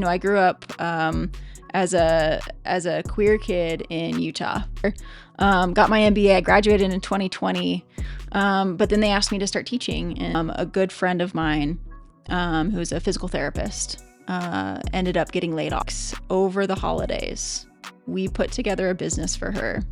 I grew up as a queer kid in Utah. Got my MBA. I graduated in 2020, but then they asked me to start teaching. And a good friend of mine, who's a physical therapist, ended up getting laid off over the holidays. We put together a business for her.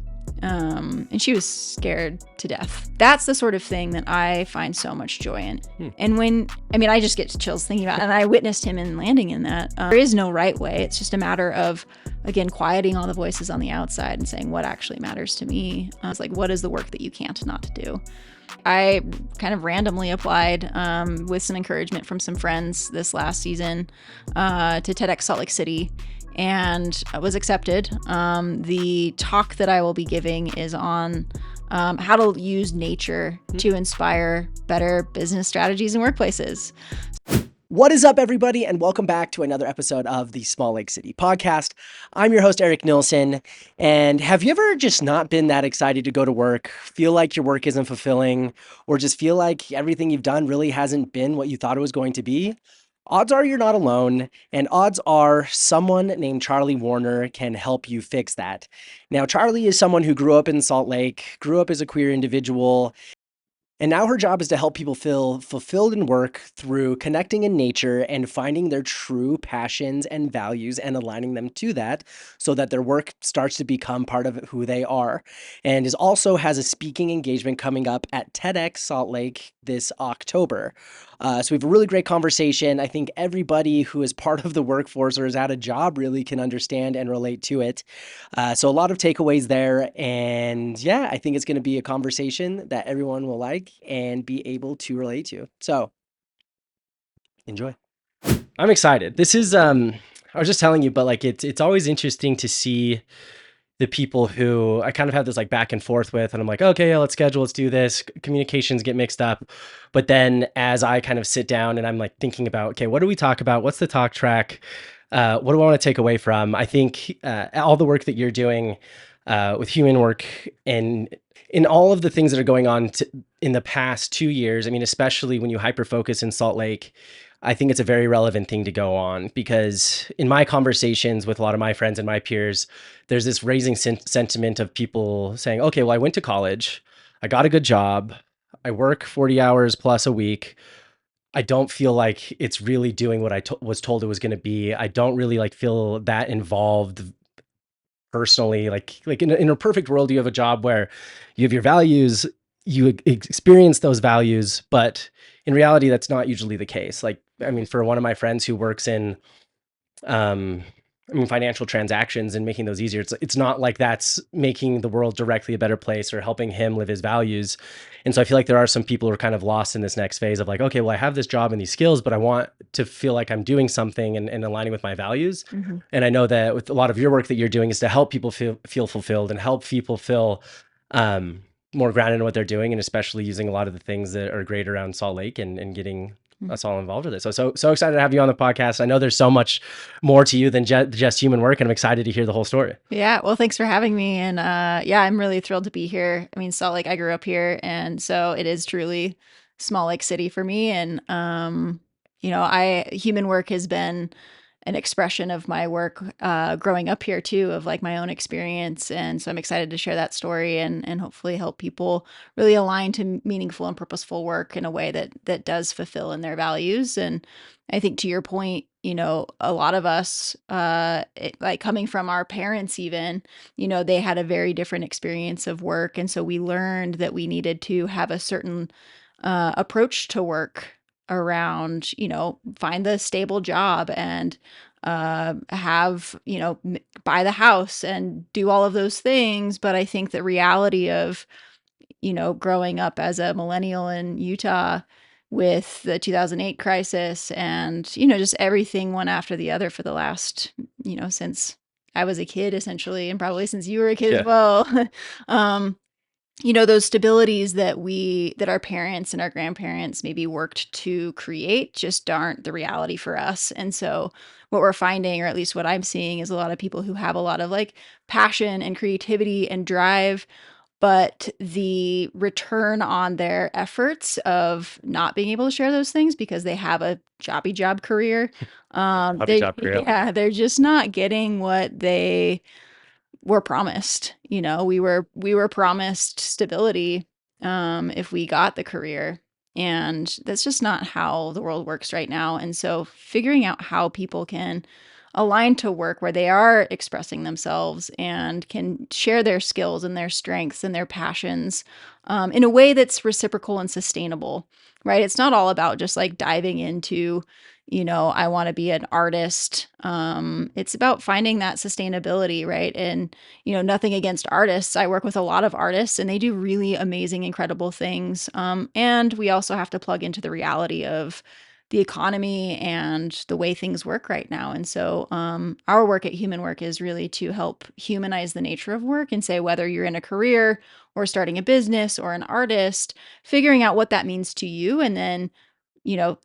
And she was scared to death. That's the sort of thing that I find so much joy in. And I just get chills thinking about it. And I witnessed him in landing in that. There is no right way. It's just a matter of, again, quieting all the voices on the outside and saying what actually matters to me. It's like, what is the work that you can't not do? I kind of randomly applied with some encouragement from some friends this last season to TEDx Salt Lake City. And I was accepted. The talk that I will be giving is on how to use nature to inspire better business strategies in workplaces. What is up, everybody, and welcome back to another episode of the Small Lake City podcast. I'm your host, Eric Nilsson, and have you ever just not been that excited to go to work, feel like your work isn't fulfilling, or just feel like everything you've done really hasn't been what you thought it was going to be? Odds are you're not alone, and odds are someone named Charlie Warner can help you fix that. Now, Charlie is someone who grew up in Salt Lake, grew up as a queer individual, and now her job is to help people feel fulfilled in work through connecting in nature and finding their true passions and values and aligning them to that so that their work starts to become part of who they are. And also has a speaking engagement coming up at TEDx Salt Lake this October. So we have a really great conversation. I think everybody who is part of the workforce or is at a job really can understand and relate to it. So a lot of takeaways there. And yeah, I think it's going to be a conversation that everyone will like and be able to relate to. So enjoy. I'm excited. This is, I was just telling you, but like it's always interesting to see the people who I kind of have this like back and forth with, and I'm like, okay, yeah, let's schedule, let's do this. Communications get mixed up. But then as I kind of sit down and I'm like thinking about, okay, what do we talk about? What's the talk track? What do I want to take away from? I think all the work that you're doing with human work and in all of the things that are going on in the past 2 years, I mean, especially when you hyper-focus in Salt Lake, I think it's a very relevant thing to go on because in my conversations with a lot of my friends and my peers, there's this raising sentiment of people saying, okay, well, I went to college, I got a good job, I work 40 hours plus a week. I don't feel like it's really doing what I was told it was going to be. I don't really like feel that involved personally. Like in a perfect world, you have a job where you have your values, you experience those values, but in reality, that's not usually the case. Like, I mean, for one of my friends who works in, financial transactions and making those easier, it's not like that's making the world directly a better place or helping him live his values. And so I feel like there are some people who are kind of lost in this next phase of like, okay, well, I have this job and these skills, but I want to feel like I'm doing something and aligning with my values. Mm-hmm. And I know that with a lot of your work that you're doing is to help people feel fulfilled and help people feel more grounded in what they're doing, and especially using a lot of the things that are great around Salt Lake and getting us all involved with it. So excited to have you on the podcast. I know there's so much more to you than just human work, and I'm excited to hear the whole story. Yeah, well, thanks for having me. And I'm really thrilled to be here. I mean, Salt Lake, I grew up here, and so it is truly Small Lake City for me. And human work has been an expression of my work growing up here too, of like my own experience. And so I'm excited to share that story and hopefully help people really align to meaningful and purposeful work in a way that does fulfill in their values. And I think to your point, a lot of us, like coming from our parents even, they had a very different experience of work. And so we learned that we needed to have a certain approach to work around, find the stable job and have, buy the house and do all of those things. But I think the reality of, growing up as a millennial in Utah with the 2008 crisis and, just everything one after the other for the last, since I was a kid, essentially, and probably since you were a kid as well. Those stabilities that our parents and our grandparents maybe worked to create just aren't the reality for us. And so what we're finding, or at least what I'm seeing, is a lot of people who have a lot of like passion and creativity and drive, but the return on their efforts of not being able to share those things because they have a jobby job career, Puppy job career. yeah, they're just not getting what they were promised. We were promised stability if we got the career, and that's just not how the world works right now. And so figuring out how people can align to work where they are expressing themselves and can share their skills and their strengths and their passions in a way that's reciprocal and sustainable, right? It's not all about just like diving into, I want to be an artist. It's about finding that sustainability, right? And, nothing against artists. I work with a lot of artists and they do really amazing, incredible things. And we also have to plug into the reality of the economy and the way things work right now. And so our work at Human Work is really to help humanize the nature of work and say, whether you're in a career or starting a business or an artist, figuring out what that means to you, and then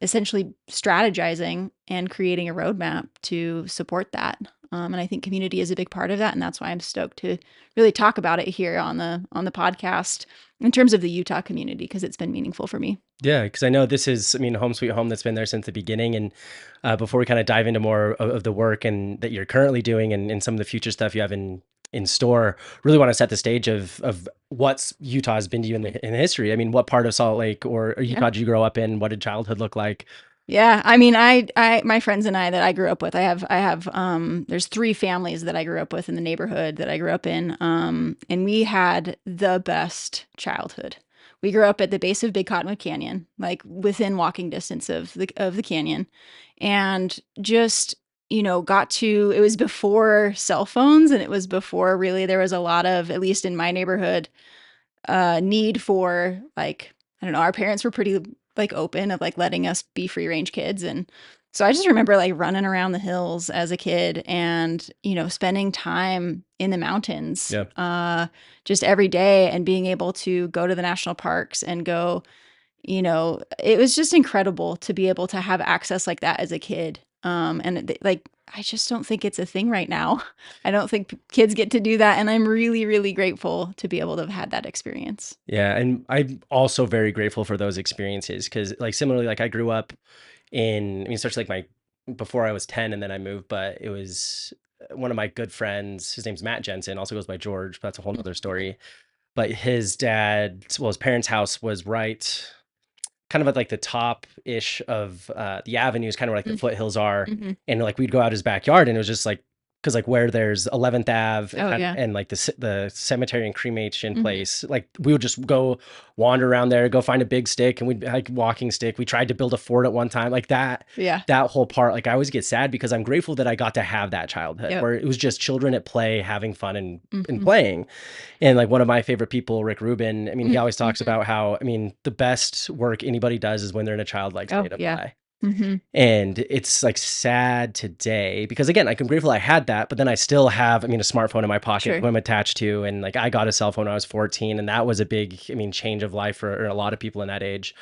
essentially strategizing and creating a roadmap to support that. And I think community is a big part of that. And that's why I'm stoked to really talk about it here on the podcast in terms of the Utah community, because it's been meaningful for me. Yeah, because I know this is, home sweet home that's been there since the beginning. And before we kind of dive into more of the work and that you're currently doing and some of the future stuff you have in store, really want to set the stage of what's Utah has been to you in the history. I mean, what part of Salt Lake or Utah did you grow up in? What did childhood look like? Yeah, I mean, my friends and I that I grew up with, I have, there's 3 families that I grew up with in the neighborhood that I grew up in, and we had the best childhood. We grew up at the base of Big Cottonwood Canyon, like within walking distance of the canyon, and just it was before cell phones, and it was before really there was a lot of, at least in my neighborhood, need for, like, I don't know, our parents were pretty like open of like letting us be free range kids. And so I just remember like running around the hills as a kid and, spending time in the mountains, just every day, and being able to go to the national parks and go, it was just incredible to be able to have access like that as a kid. I just don't think it's a thing right now. I don't think kids get to do that. And I'm really, really grateful to be able to have had that experience. Yeah. And I'm also very grateful for those experiences because, like, similarly, like I grew up especially like before I was 10 and then I moved, but it was one of my good friends. His name's Matt Jensen, also goes by George, but that's a whole nother story. But his parents' house was right kind of at like the top-ish of the avenues, kind of where like the foothills are. Mm-hmm. And like we'd go out his backyard and it was just like, because like where there's 11th Ave and like the cemetery and cremation place, like we would just go wander around there, go find a big stick, and we'd like walking stick. We tried to build a fort at one time, like that. Yeah. That whole part, like I always get sad because I'm grateful that I got to have that childhood where it was just children at play, having fun and playing. And like one of my favorite people, Rick Rubin, I mean, he always talks about how, the best work anybody does is when they're in a childlike state of play. Mm-hmm. And it's like sad today because again, like I'm grateful I had that, but then I still have, a smartphone in my pocket who I'm attached to. And like I got a cell phone when I was 14 and that was a big, change of life for a lot of people in that age.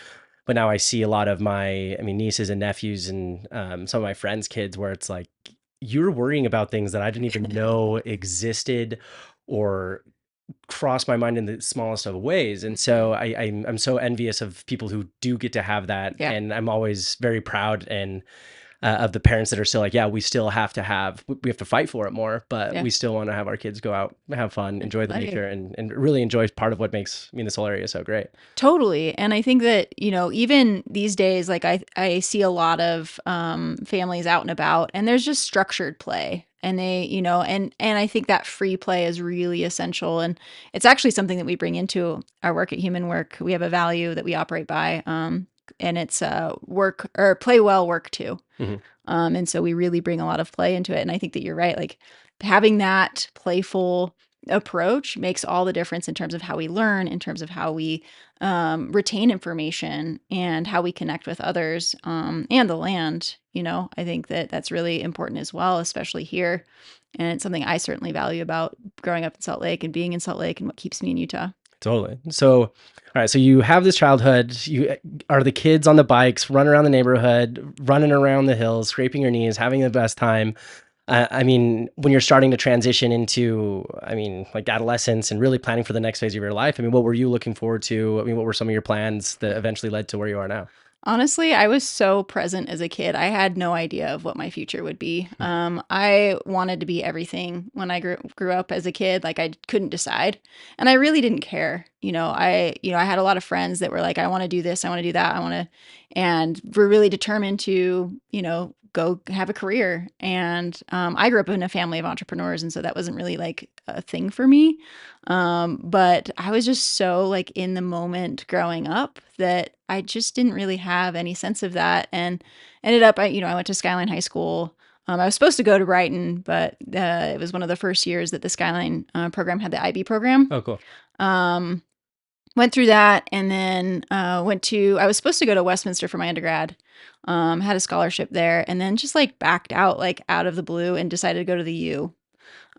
But now I see a lot of my, nieces and nephews and some of my friends' kids where it's like, you're worrying about things that I didn't even know existed or cross my mind in the smallest of ways. And so I'm so envious of people who do get to have that. Yeah. And I'm always very proud and of the parents that are still like, yeah, we still have to fight for it more, but we still want to have our kids go out, have fun, enjoy the nature and really enjoy part of what makes this whole area so great. Totally. And I think that, even these days, like I see a lot of families out and about, and there's just structured play. And they, and I think that free play is really essential. And it's actually something that we bring into our work at Human Work. We have a value that we operate by, and it's work or play well, work too. Mm-hmm. And so we really bring a lot of play into it. And I think that you're right. Like having that playful approach makes all the difference in terms of how we learn, in terms of how we retain information and how we connect with others and the land. I think that that's really important as well, especially here. And it's something I certainly value about growing up in Salt Lake and being in Salt Lake and what keeps me in Utah. Totally. So, all right. So you have this childhood. You are the kids on the bikes, running around the neighborhood, running around the hills, scraping your knees, having the best time. I mean, when you're starting to transition into, I mean, like adolescence and really planning for the next phase of your life, I mean, what were you looking forward to? I mean, what were some of your plans that eventually led to where you are now? Honestly, I was so present as a kid. I had no idea of what my future would be. I wanted to be everything when I grew up as a kid. Like I couldn't decide, and I really didn't care. I had a lot of friends that were like, I want to do this, I want to do that, I want to, and were really determined to, go have a career. And I grew up in a family of entrepreneurs, and so that wasn't really like a thing for me. But I was just so like in the moment growing up that I just didn't really have any sense of that, and ended up, I went to Skyline High School. I was supposed to go to Brighton, but it was one of the first years that the Skyline program had the IB program. Oh, cool. Um, Went through that, and then I was supposed to go to Westminster for my undergrad. Had a scholarship there, and then just like backed out, like out of the blue, and decided to go to the U.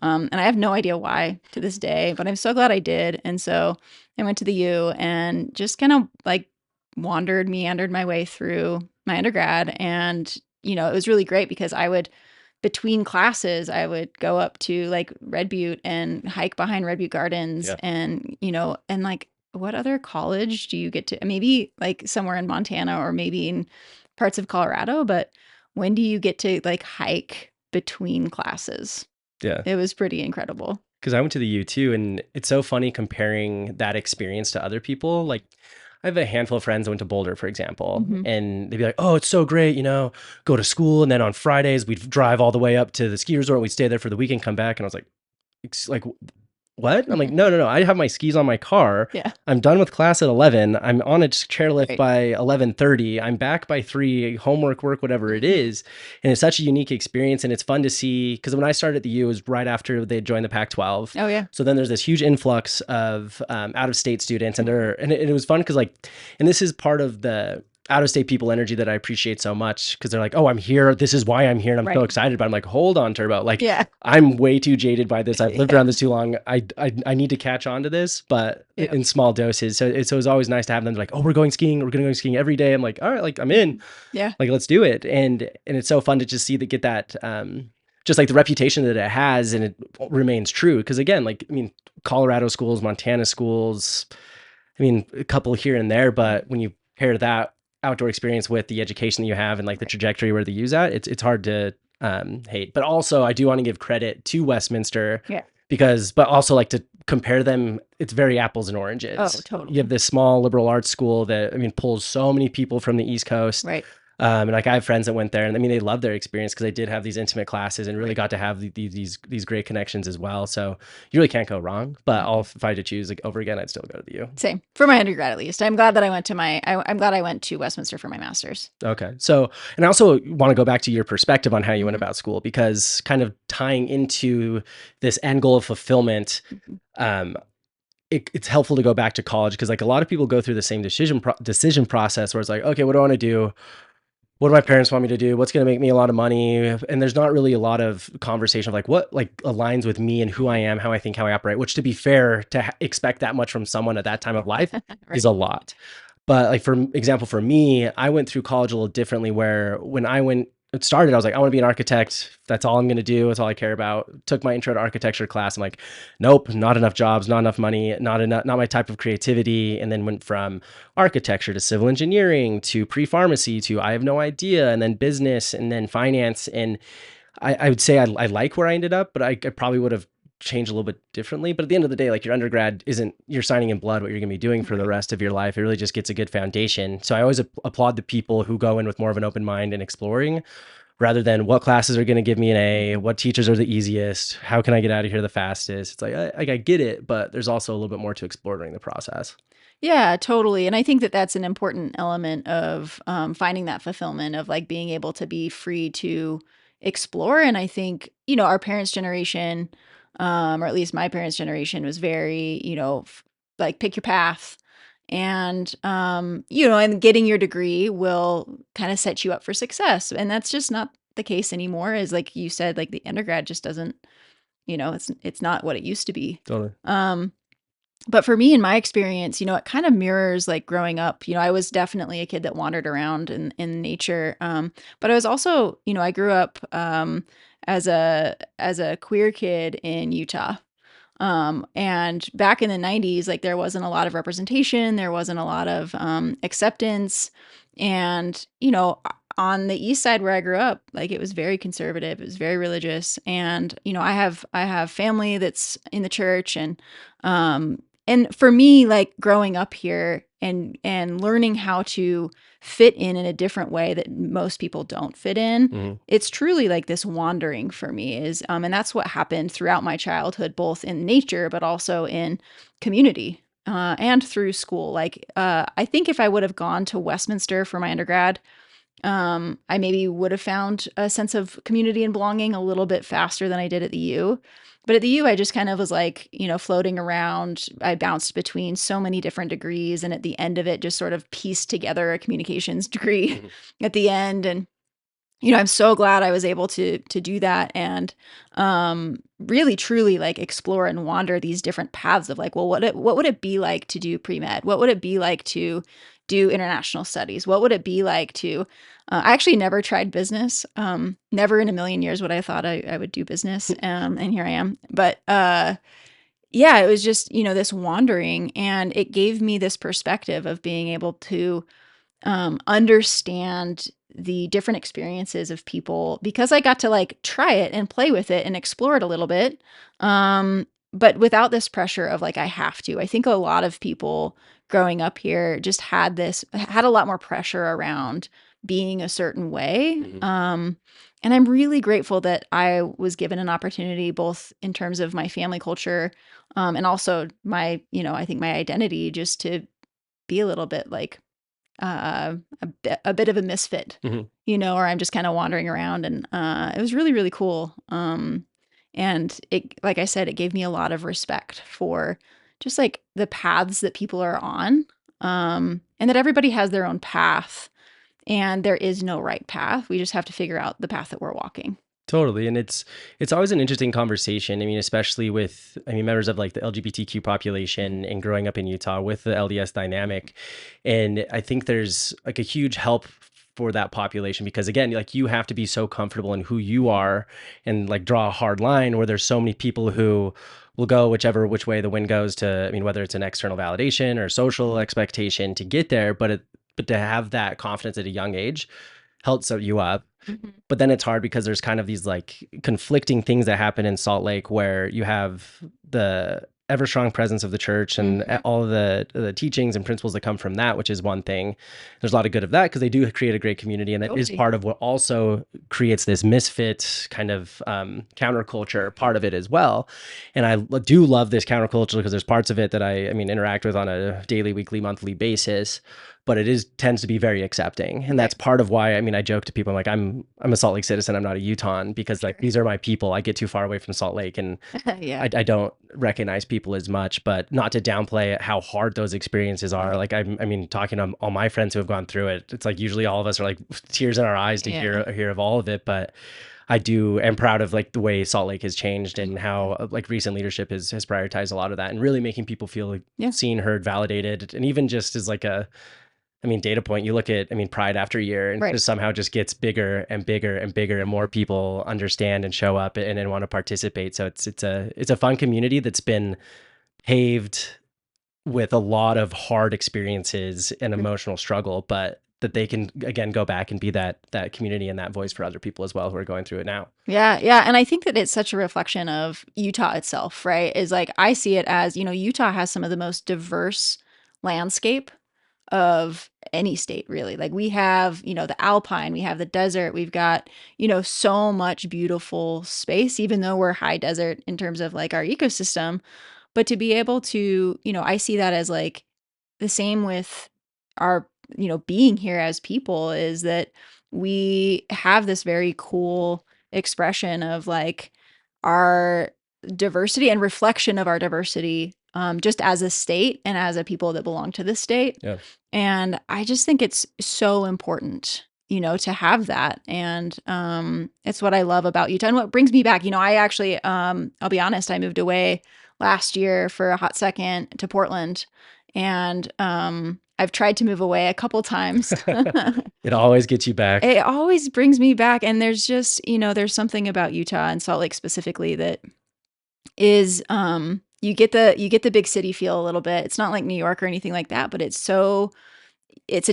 And I have no idea why to this day, but I'm so glad I did. And so I went to the U and just kind of like meandered my way through my undergrad. And, it was really great because between classes, I would go up to like Red Butte and hike behind Red Butte Gardens. Yeah. And, and like, what other college do you get to? Maybe like somewhere in Montana or maybe in parts of Colorado, but when do you get to like hike between classes? Yeah. It was pretty incredible. Because I went to the U too, and it's so funny comparing that experience to other people. Like, I have a handful of friends that went to Boulder, for example, and they'd be like, "Oh, it's so great, go to school, and then on Fridays we'd drive all the way up to the ski resort. We'd stay there for the weekend, come back." And I was like, what? I'm like, no. I have my skis on my car. Yeah. I'm done with class at 11. I'm on a chairlift Right. by 11:30. I'm back by 3, homework, work, whatever it is. And it's such a unique experience. And it's fun to see, because when I started at the U, it was right after they joined the Pac-12. Oh, yeah. So then there's this huge influx of out-of-state students. And it was fun because and this is part of the out-of-state people energy that I appreciate so much, because they're like, "Oh, I'm here. This is why I'm here, and I'm so Right. excited." But I'm like, "Hold on, Turbo. Like, Yeah. I'm way too jaded by this. I've lived around this too long. I need to catch on to this, but Yeah. in small doses." So it was always nice to have them. They're like, "Oh, we're going skiing. We're going to go skiing every day." I'm like, "All right, like I'm in. Yeah. Like let's do it." And it's so fun to just get that just like the reputation that it has, and it remains true. Because again, like I mean, Colorado schools, Montana schools, I mean, a couple here and there, but when you pair that outdoor experience with the education that you have and like the trajectory where they use that, it's hard to hate. But also, I do want to give credit to Westminster, Yeah. but also like to compare them. It's very apples and oranges. Oh, totally. You have this small liberal arts school that pulls so many people from the East Coast, Right. and like I have friends that went there, and they loved their experience because they did have these intimate classes and really got to have these great connections as well. So you really can't go wrong. But if I had to choose like over again, I'd still go to the U. Same for my undergrad, at least. I'm glad that I went to I'm glad I went to Westminster for my master's. Okay. So, and I also want to go back to your perspective on how you went about school, because kind of tying into this end goal of fulfillment, it's helpful to go back to college, because like a lot of people go through the same decision process where it's like, okay, what do I want to do? What do my parents want me to do? What's going to make me a lot of money? And there's not really a lot of conversation of like what like aligns with me and who I am, how I think, how I operate, which, to be fair, to expect that much from someone at that time of life Right. is a lot. But like, for example, for me, I went through college a little differently, where when it started, I was like, I want to be an architect. That's all I'm going to do. That's all I care about. Took my intro to architecture class. I'm like, nope, not enough jobs, not enough money, not my type of creativity. And then went from architecture to civil engineering to pre-pharmacy to I have no idea, and then business, and then finance. And I would say I like where I ended up, but I probably would have changed a little bit differently. But at the end of the day, like, your undergrad you're signing in blood what you're going to be doing for the rest of your life. It really just gets a good foundation. So I always applaud the people who go in with more of an open mind and exploring, rather than what classes are going to give me an A, what teachers are the easiest, how can I get out of here the fastest. It's like, I get it, but there's also a little bit more to explore during the process. Yeah, totally. And I think that that's an important element of finding that fulfillment of like being able to be free to explore. And I think, our parents' generation, or at least my parents' generation, was very, like pick your path. And, and getting your degree will kind of set you up for success. And that's just not the case anymore. As like you said, like the undergrad just doesn't, it's not what it used to be. Totally. But for me, in my experience, it kind of mirrors like growing up. I was definitely a kid that wandered around in nature. But I was also, I grew up as a queer kid in Utah. And back in the 90s, like there wasn't a lot of representation, there wasn't a lot of acceptance. And, on the east side where I grew up, like it was very conservative, it was very religious. And, I have family that's in the church, and for me, like growing up here and learning how to fit in a different way that most people don't fit in, it's truly like this wandering for me is, and that's what happened throughout my childhood, both in nature, but also in community, and through school. Like, I think if I would have gone to Westminster for my undergrad, I maybe would have found a sense of community and belonging a little bit faster than I did at the U. But at the U, I just kind of was like, floating around. I bounced between so many different degrees. And at the end of it, just sort of pieced together a communications degree at the end. And, I'm so glad I was able to do that and really truly like explore and wander these different paths of like, well, what would it be like to do pre-med? What would it be like to do international studies? What would it be like to I actually never tried business. Never in a million years would I thought I would do business. And here I am. But yeah, it was just, this wandering, and it gave me this perspective of being able to understand the different experiences of people because I got to like try it and play with it and explore it a little bit. But without this pressure of like, I have to. I think a lot of people growing up here just had a lot more pressure around being a certain way. And I'm really grateful that I was given an opportunity, both in terms of my family culture, and also my, I think my identity, just to be a little bit like a bit of a misfit, or I'm just kind of wandering around, and it was really, really cool. And it, like I said, it gave me a lot of respect for just like the paths that people are on, and that everybody has their own path, and there is no right path. We just have to figure out the path that we're walking. Totally. And it's always an interesting conversation. I mean, especially with, members of like the LGBTQ population and growing up in Utah with the LDS dynamic. And I think there's like a huge help for that population because again, like you have to be so comfortable in who you are and like draw a hard line where there's so many people who will go which way the wind goes to, whether it's an external validation or social expectation to get there, but to have that confidence at a young age helps set you up. But then it's hard because there's kind of these like conflicting things that happen in Salt Lake where you have the ever strong presence of the church and all of the teachings and principles that come from that, which is one thing. There's a lot of good of that because they do create a great community, and that is part of what also creates this misfit kind of counterculture part of it as well. And I do love this counterculture because there's parts of it that I interact with on a daily, weekly, monthly basis. But it tends to be very accepting. And that's part of why, I joke to people, I'm like, I'm a Salt Lake citizen. I'm not a Utahn because like, these are my people. I get too far away from Salt Lake and I don't recognize people as much, but not to downplay how hard those experiences are. Like, talking to all my friends who have gone through it, it's like, usually all of us are like tears in our eyes to hear of all of it. But I am proud of like the way Salt Lake has changed and how like recent leadership has prioritized a lot of that and really making people feel like seen, heard, validated. And even just as like data point, you look at, Pride after year and just somehow just gets bigger and bigger and bigger and more people understand and show up and want to participate. So it's a fun community that's been paved with a lot of hard experiences and emotional struggle, but that they can again go back and be that community and that voice for other people as well who are going through it now. Yeah. And I think that it's such a reflection of Utah itself, right? Is like, I see it as, Utah has some of the most diverse landscape of any state, really. Like we have, the alpine, we have the desert, we've got, so much beautiful space, even though we're high desert in terms of like our ecosystem. But to be able to, I see that as like the same with our, being here as people, is that we have this very cool expression of like our diversity and reflection of our diversity, just as a state and as a people that belong to this state. Yeah. And I just think it's so important, to have that. And it's what I love about Utah. And what brings me back, I actually, I'll be honest, I moved away last year for a hot second to Portland. And I've tried to move away a couple times. It always gets you back. It always brings me back. And there's just, there's something about Utah and Salt Lake specifically that is you get the big city feel a little bit. It's not like New York or anything like that, but it's a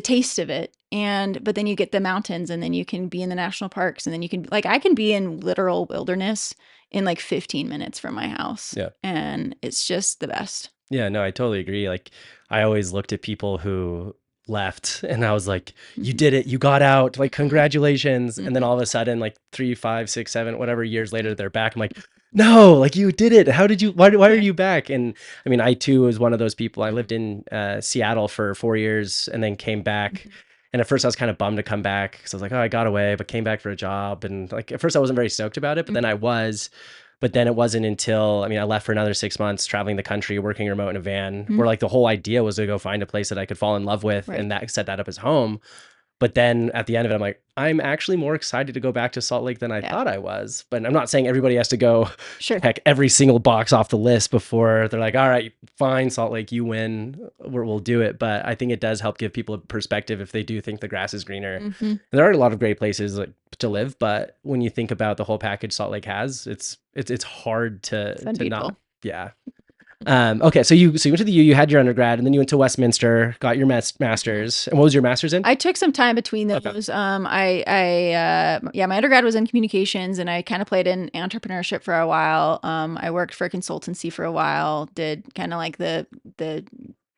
taste of it. But then you get the mountains, and then you can be in the national parks, and then you can, like, I can be in literal wilderness in like 15 minutes from my house. Yeah. And it's just the best. Yeah, no, I totally agree. Like, I always looked at people who left and I was like, you did it, you got out, like, congratulations. And then all of a sudden, like 3, 5, 6, 7, whatever years later, they're back. I'm like, no, like, you did it. How did you, why are you back? And I mean, I too was one of those people. I lived in Seattle for 4 years and then came back. And at first I was kind of bummed to come back because I was like, oh, I got away, but came back for a job. And like, at first I wasn't very stoked about it, but then I was. But then it wasn't until, I mean, I left for another 6 months, traveling the country, working remote in a van, where like the whole idea was to go find a place that I could fall in love with and that set that up as home. But then at the end of it, I'm like, I'm actually more excited to go back to Salt Lake than I thought I was. But I'm not saying everybody has to go check every single box off the list before they're like, all right, fine, Salt Lake, you win, we'll do it. But I think it does help give people a perspective if they do think the grass is greener. And there are a lot of great places like to live, but when you think about the whole package Salt Lake has, it's hard to not. Yeah. Okay, so you went to the U, you had your undergrad, and then you went to Westminster, got your master's. And what was your master's in? I took some time between those. My undergrad was in communications, and I kind of played in entrepreneurship for a while. I worked for a consultancy for a while, did kind of like the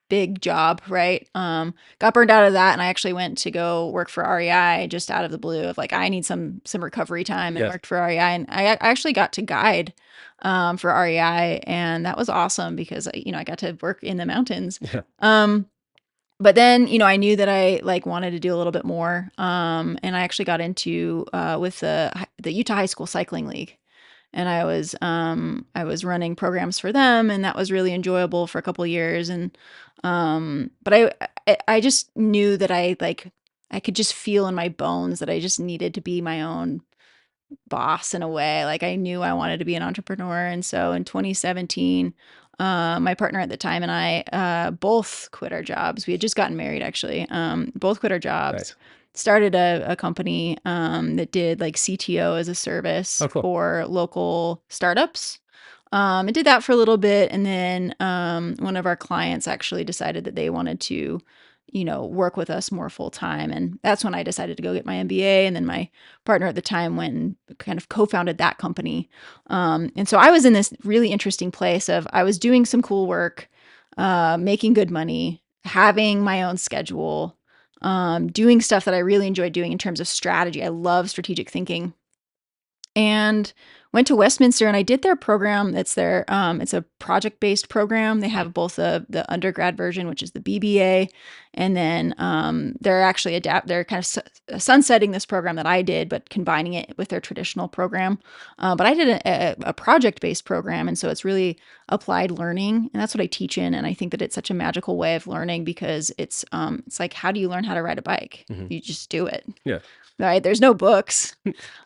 big job, right? Got burned out of that, and I actually went to go work for REI just out of the blue of like, I need some recovery time, and worked for REI, and I actually got to guide for REI, and that was awesome because I got to work in the mountains. But then I knew that I like wanted to do a little bit more, and I actually got into with the Utah High School Cycling League, and I was running programs for them, and that was really enjoyable for a couple of years. And but I just knew that I could just feel in my bones that I just needed to be my own boss in a way. Like, I knew I wanted to be an entrepreneur. And so in 2017, my partner at the time and I both quit our jobs. We had just gotten married, actually. Both quit our jobs. Started a company that did like CTO as a service for local startups. I did that for a little bit, and then one of our clients actually decided that they wanted to work with us more full time. And that's when I decided to go get my MBA. And then my partner at the time went and kind of co-founded that company. And so I was in this really interesting place of, I was doing some cool work, making good money, having my own schedule, doing stuff that I really enjoyed doing in terms of strategy. I love strategic thinking. And went to Westminster, and I did their program. It's a project-based program. They have both the undergrad version, which is the BBA, and then they're kind of sunsetting this program that I did, but combining it with their traditional program. But I did a project-based program, and so it's really applied learning, and that's what I teach in. And I think that it's such a magical way of learning because it's like, how do you learn how to ride a bike? You just do it. Yeah. Right. There's no books.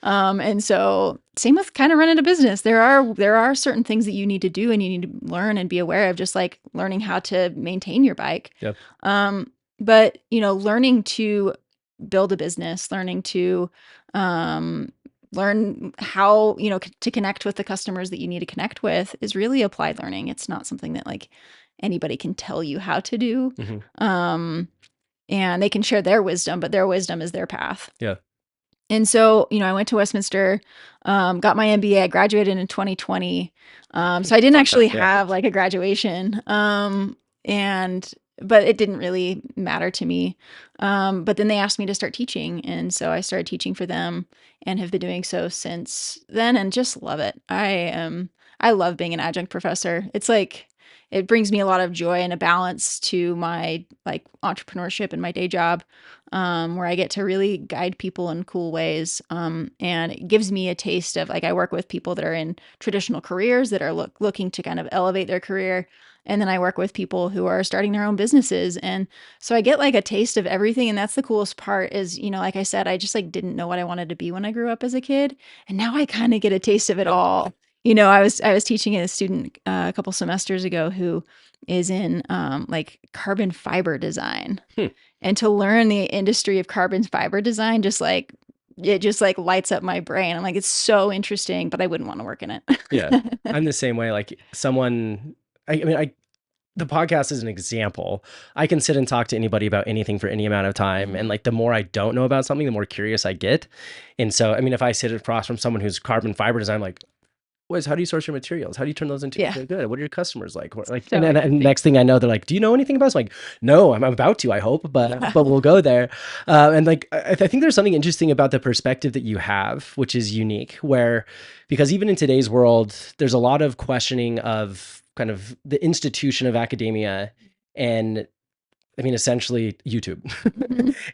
And so same with kind of running a business. There are certain things that you need to do and you need to learn and be aware of, just like learning how to maintain your bike. Yep. But learning to build a business, learning to learn how, to connect with the customers that you need to connect with is really applied learning. It's not something that like anybody can tell you how to do. And they can share their wisdom, but their wisdom is their path. Yeah. And so, I went to Westminster, got my MBA. I graduated in 2020. So I didn't actually have like a graduation. But it didn't really matter to me. But then they asked me to start teaching. And so I started teaching for them and have been doing so since then, and just love it. I love being an adjunct professor. It's like, it brings me a lot of joy and a balance to my like entrepreneurship and my day job, where I get to really guide people in cool ways. And it gives me a taste of, like, I work with people that are in traditional careers that are looking to kind of elevate their career. And then I work with people who are starting their own businesses. And so I get like a taste of everything. And that's the coolest part is, like I said, I just like didn't know what I wanted to be when I grew up as a kid. And now I kind of get a taste of it all. I was teaching a student a couple semesters ago who is in like carbon fiber design. And to learn the industry of carbon fiber design, it just like lights up my brain. I'm like, it's so interesting, but I wouldn't want to work in it. Yeah. I'm the same way. Like the podcast is an example. I can sit and talk to anybody about anything for any amount of time. And like, the more I don't know about something, the more curious I get. And so, if I sit across from someone who's carbon fiber design, I'm like, how do you source your materials? How do you turn those into good? What are your customers like? So and next thing I know, they're like, do you know anything about this? I'm like, no, I'm about to, I hope, but we'll go there. And like, I think there's something interesting about the perspective that you have, which is unique, because even in today's world, there's a lot of questioning of kind of the institution of academia and essentially YouTube.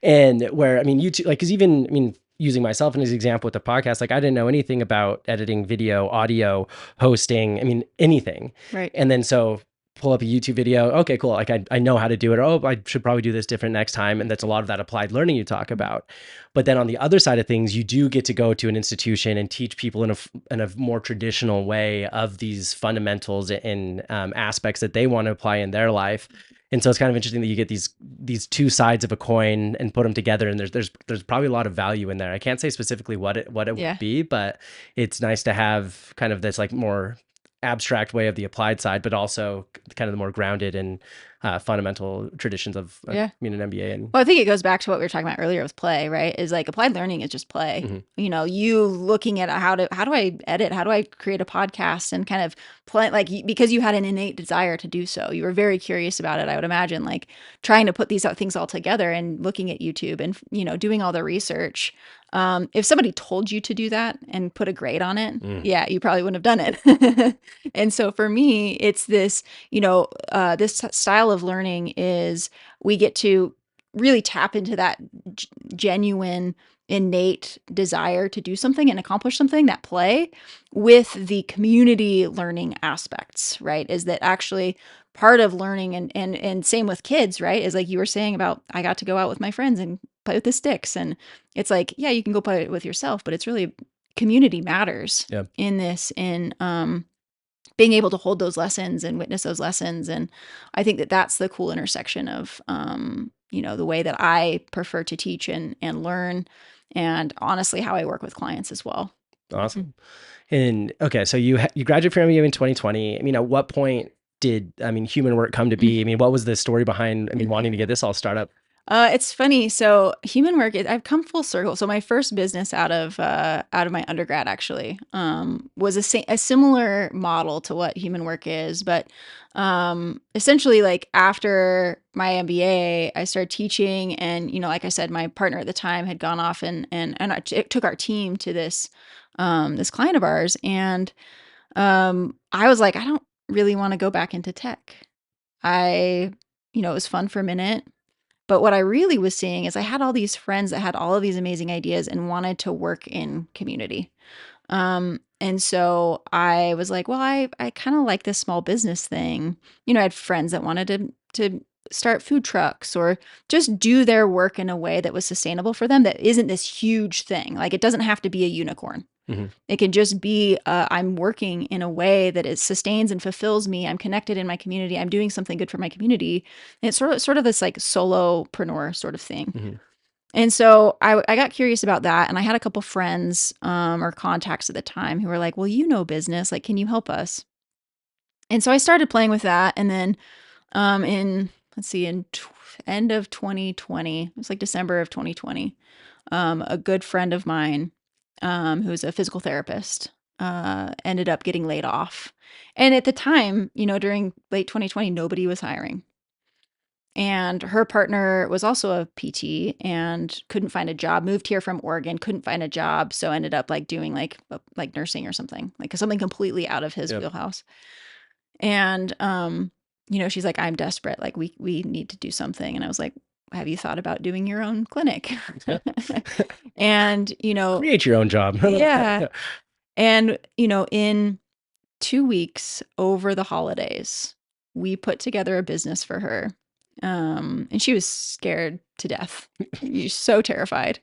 And where, YouTube, like, cause even, using myself as an example with the podcast, like I didn't know anything about editing video, audio, hosting, anything. Right. And then so pull up a YouTube video. Okay, cool. Like I know how to do it. Oh, I should probably do this different next time. And that's a lot of that applied learning you talk about. But then on the other side of things, you do get to go to an institution and teach people in a more traditional way of these fundamentals and aspects that they want to apply in their life. And so it's kind of interesting that you get these two sides of a coin and put them together, and there's probably a lot of value in there. I can't say specifically what it would be, but it's nice to have kind of this like more abstract way of the applied side, but also kind of the more grounded and fundamental traditions of an MBA. And well, I think it goes back to what we were talking about earlier with play, right? Is like applied learning is just play. You looking at how do I edit, how do I create a podcast, and kind of play, like, because you had an innate desire to do so. You were very curious about it. I would imagine, like, trying to put these things all together and looking at YouTube and doing all the research. If somebody told you to do that and put a grade on it, you probably wouldn't have done it. And so for me, it's this, this style of learning is we get to really tap into that genuine, innate desire to do something and accomplish something, that play, with the community learning aspects, right? Is that actually part of learning, and same with kids, right? Is like you were saying about, I got to go out with my friends and play with the sticks. And it's like, yeah, you can go play it with yourself, but it's really community matters in this, in being able to hold those lessons and witness those lessons. And I think that that's the cool intersection of, the way that I prefer to teach and learn, and honestly, how I work with clients as well. Awesome. And okay, so you graduated from MBA in 2020. At what point did human work come to be? What was the story behind wanting to get this all started up? It's funny. So human work, I've come full circle. So my first business out of my undergrad actually was a similar model to what human work is, but essentially, like, after my MBA, I started teaching, and like I said, my partner at the time had gone off and it took our team to this this client of ours, and I was like, I don't really want to go back into tech. It was fun for a minute. But what I really was seeing is I had all these friends that had all of these amazing ideas and wanted to work in community. And so I was like, well, I kind of like this small business thing. I had friends that wanted to start food trucks or just do their work in a way that was sustainable for them, that isn't this huge thing. Like, it doesn't have to be a unicorn. It can just be, I'm working in a way that it sustains and fulfills me. I'm connected in my community. I'm doing something good for my community. And it's sort of this like solopreneur sort of thing. And so I got curious about that. And I had a couple friends or contacts at the time who were like, well, business, like, can you help us? And so I started playing with that. And then in end of 2020, it was like December of 2020, a good friend of mine, who's a physical therapist, ended up getting laid off. And at the time, during late 2020, nobody was hiring. And her partner was also a PT and couldn't find a job, moved here from Oregon, couldn't find a job. So ended up like doing like nursing or something, like something completely out of his wheelhouse. And, she's like, I'm desperate. Like, we need to do something. And I was like, have you thought about doing your own clinic? And, create your own job. Yeah. And, in 2 weeks over the holidays, we put together a business for her. And she was scared to death. She's so terrified.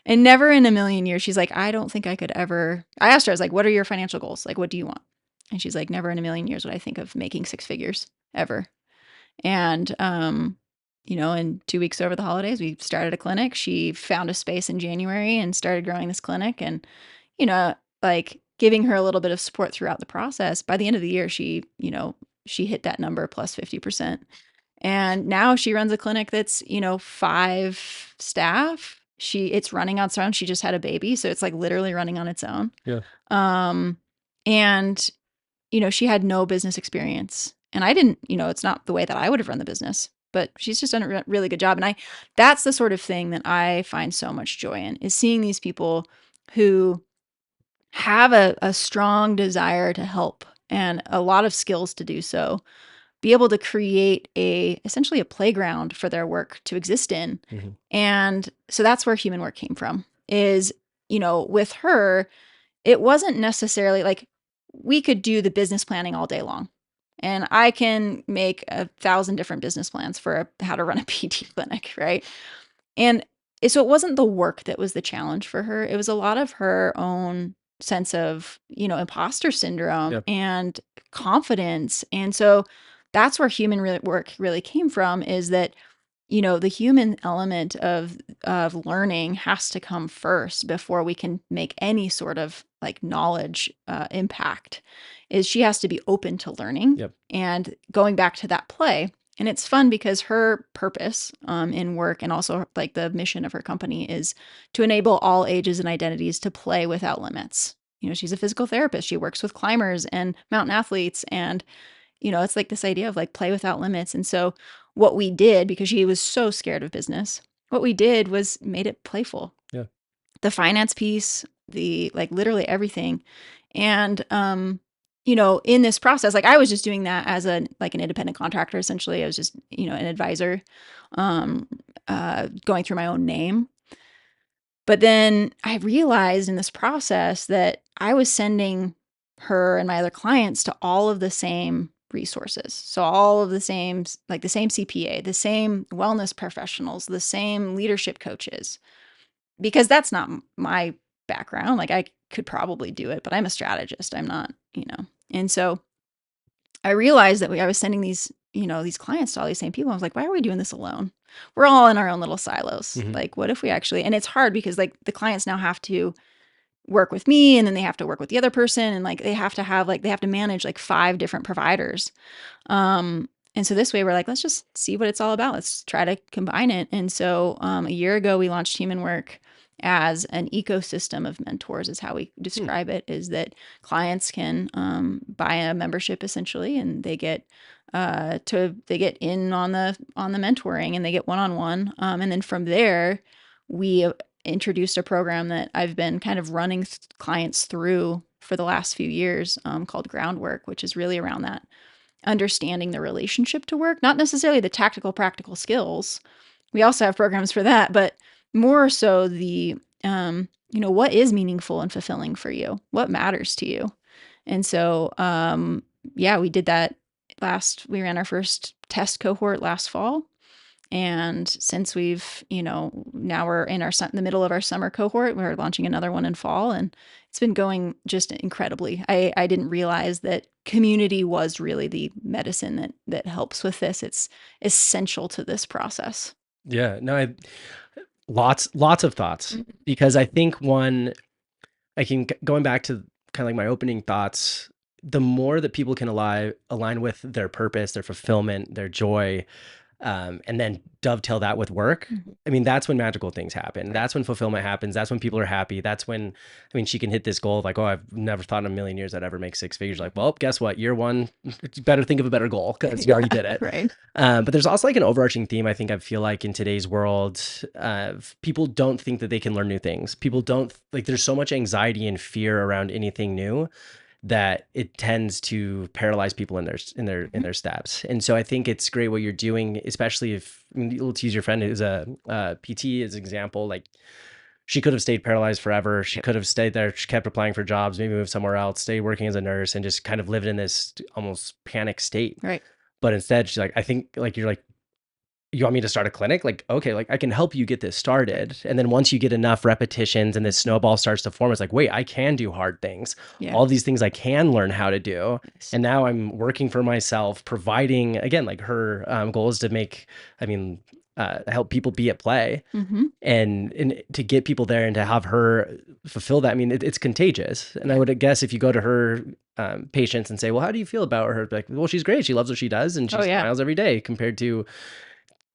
And never in a million years, she's like, I don't think I could ever. I asked her, I was like, what are your financial goals? Like, what do you want? And she's like, never in a million years would I think of making six figures ever. And, in 2 weeks over the holidays, we started a clinic. She found a space in January and started growing this clinic. And, like giving her a little bit of support throughout the process. By the end of the year, she hit that number plus 50%. And now she runs a clinic that's, 5 staff. It's running on its own. She just had a baby, so it's like literally running on its own. Yeah. And she had no business experience. And I didn't, it's not the way that I would have run the business, but she's just done a really good job. And that's the sort of thing that I find so much joy in, is seeing these people who have a strong desire to help and a lot of skills to do so, be able to create essentially a playground for their work to exist in. Mm-hmm. And so that's where human work came from, is, with her, it wasn't necessarily like we could do the business planning all day long. And I can make 1,000 different business plans for how to run a PT clinic, right? And so it wasn't the work that was the challenge for her. It was a lot of her own sense of, imposter syndrome. Yep. And confidence. And so that's where human work really came from, is that, the human element of learning has to come first before we can make any sort of like knowledge impact. Is she has to be open to learning. Yep. And going back to that play. And it's fun because her purpose in work, and also like the mission of her company, is to enable all ages and identities to play without limits. She's a physical therapist. She works with climbers and mountain athletes. And, it's like this idea of like play without limits. And so what we did, because she was so scared of business, what we did was made it playful. Yeah. The finance piece, the like literally everything. And, in this process, like I was just doing that as an independent contractor. Essentially, I was just, an advisor, going through my own name. But then I realized in this process that I was sending her and my other clients to all of the same resources. So all of the same, like the same CPA, the same wellness professionals, the same leadership coaches, because that's not my background. Like I could probably do it, but I'm a strategist. I'm not, And so I realized that I was sending these, these clients to all these same people. I was like, why are we doing this alone? We're all in our own little silos. Mm-hmm. Like, what if we actually, and it's hard because like the clients now have to work with me, and then they have to work with the other person. And like, they have to manage like 5 different providers. And so this way we're like, let's just see what it's all about. Let's try to combine it. And so a year ago, we launched Human Work as an ecosystem of mentors, is how we describe it, is that clients can buy a membership essentially, and they get in on the mentoring, and they get one-on-one. And then from there, we introduced a program that I've been kind of running clients through for the last few years, called Groundwork, which is really around that understanding the relationship to work, not necessarily the tactical, practical skills. We also have programs for that, but more so the, what is meaningful and fulfilling for you? What matters to you? And so, we did that we ran our first test cohort last fall. And since we've, now we're in the middle of our summer cohort, we're launching another one in fall, and it's been going just incredibly. I didn't realize that community was really the medicine that helps with this. It's essential to this process. Yeah, no, lots of thoughts, because I think going back to kind of like my opening thoughts, the more that people can align with their purpose, their fulfillment, their joy, and then dovetail that with work. Mm-hmm. I mean, that's when magical things happen. That's when fulfillment happens. That's when people are happy. That's when, she can hit this goal of like, oh, I've never thought in a million years I'd ever make 6 figures. Like, well, guess what? Year 1, you better think of a better goal, because you already did it. Right. But there's also like an overarching theme. I feel like in today's world, people don't think that they can learn new things. People don't there's so much anxiety and fear around anything new that it tends to paralyze people in their steps. And so I think it's great what you're doing, especially if, let's use your friend who's a PT as an example. Like, she could have stayed paralyzed forever. She could have stayed there. She kept applying for jobs, maybe moved somewhere else, stayed working as a nurse, and just kind of lived in this almost panic state. Right. But instead, she's like, I think like you're like, you want me to start a clinic? Like, okay, like I can help you get this started. And then once you get enough repetitions and this snowball starts to form, it's like, wait, I can do hard things. Yeah. All these things I can learn how to do. Yes. And now I'm working for myself, providing, again, like her goal is to make, help people be at play and to get people there and to have her fulfill that. I mean, it's contagious. And I would guess if you go to her patients and say, well, how do you feel about her? Like, well, she's great. She loves what she does and she smiles every day, compared to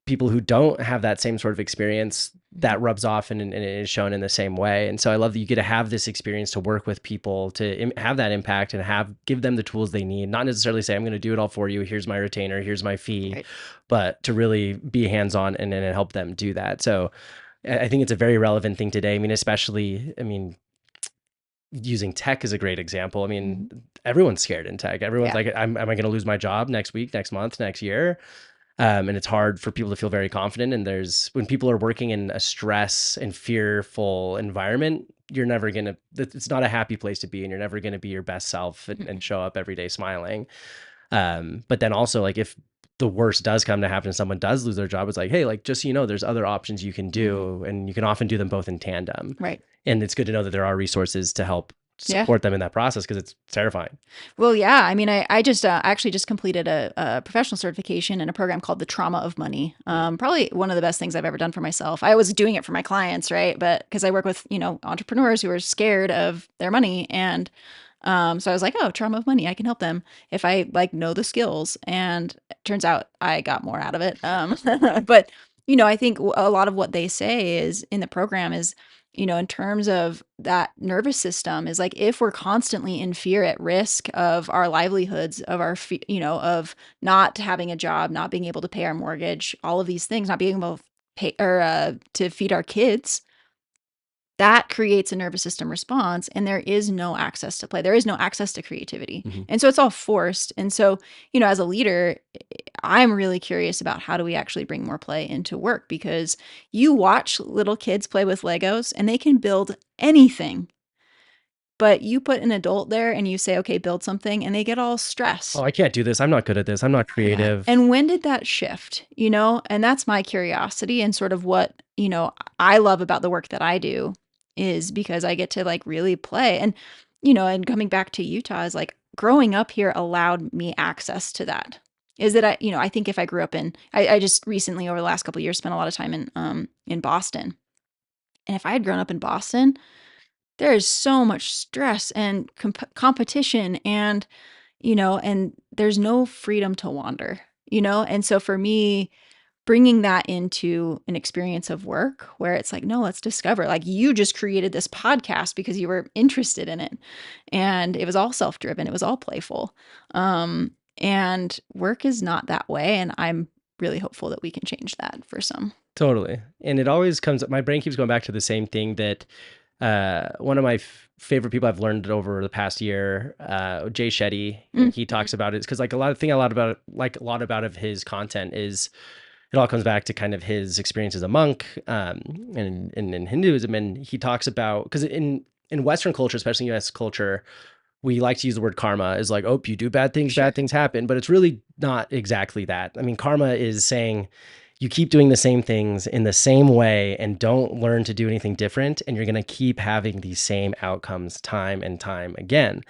people who don't have that same sort of experience. That rubs off and it is shown in the same way. And so I love that you get to have this experience to work with people, to have that impact and give them the tools they need, not necessarily say, I'm going to do it all for you. Here's my retainer, here's my fee, but to really be hands-on and help them do that. So I think it's a very relevant thing today. I mean, especially, using tech is a great example. I mean, everyone's scared in tech. Everyone's like, am I going to lose my job next week, next month, next year? And it's hard for people to feel very confident. And when people are working in a stress and fearful environment, it's not a happy place to be, and you're never going to be your best self and show up every day smiling. But then also, like, if the worst does come to happen and someone does lose their job, it's like, hey, like, just so you know, there's other options you can do, and you can often do them both in tandem. Right. And it's good to know that there are resources to help support them in that process, because it's terrifying. Well, yeah. I mean, I just actually just completed a professional certification in a program called the Trauma of Money. Probably one of the best things I've ever done for myself. I was doing it for my clients, right? But because I work with, entrepreneurs who are scared of their money. And so I was like, oh, trauma of money, I can help them if I know the skills. And it turns out I got more out of it. But, I think a lot of what they say is in the program is, in terms of that nervous system, is like, if we're constantly in fear, at risk of our livelihoods, of our, of not having a job, not being able to pay our mortgage, all of these things, not being able to pay or to feed our kids, that creates a nervous system response, and there is no access to play. There is no access to creativity. And so it's all forced. And so, as a leader, I'm really curious about how do we actually bring more play into work, because you watch little kids play with Legos and they can build anything. But you put an adult there and you say, okay, build something, and they get all stressed. Oh, I can't do this. I'm not good at this. I'm not creative. And when did that shift? And that's my curiosity, and sort of what, I love about the work that I do is because I get to really play. And, and coming back to Utah is like, growing up here allowed me access to that. Is that I think if I grew up I just recently over the last couple of years spent a lot of time in Boston. And if I had grown up in Boston, there is so much stress and competition and, and there's no freedom to wander, And so for me, bringing that into an experience of work where it's like, no, let's discover, like, you just created this podcast because you were interested in it, and it was all self-driven. It was all playful. And work is not that way. And I'm really hopeful that we can change that for some. Totally. And it always comes up, my brain keeps going back to the same thing that one of my favorite people I've learned over the past year, Jay Shetty, he talks about it, because like a lot about of his content is, it all comes back to kind of his experience as a monk and in Hinduism. And he talks about, because in Western culture, especially in US culture, we like to use the word karma as like, oh, you do bad things, bad things happen. But it's really not exactly that. I mean, karma is saying you keep doing the same things in the same way and don't learn to do anything different, and you're going to keep having these same outcomes time and time again.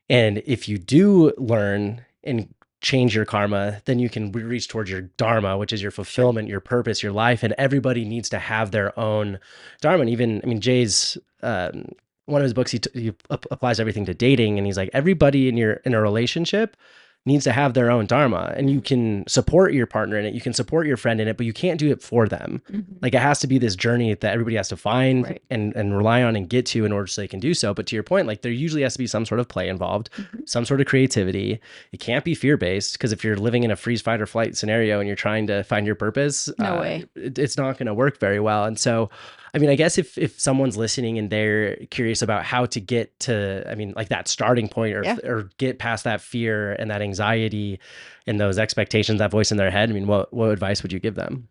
And if you do learn and change your karma, then you can reach towards your dharma, which is your fulfillment, your purpose, your life. And everybody needs to have their own dharma. And even, Jay's, one of his books, he applies everything to dating. And he's like, everybody in a relationship needs to have their own dharma, and you can support your partner in it. You can support your friend in it, but you can't do it for them. Like, it has to be this journey that everybody has to find and rely on and get to in order so they can do so. But to your point, like, there usually has to be some sort of play involved, some sort of creativity. It can't be fear-based, because if you're living in a freeze, fight, or flight scenario and you're trying to find your purpose, no way. It's not going to work very well. And so, I guess if someone's listening and they're curious about how to get to, like that starting point or get past that fear and that anxiety and those expectations, that voice in their head, what advice would you give them?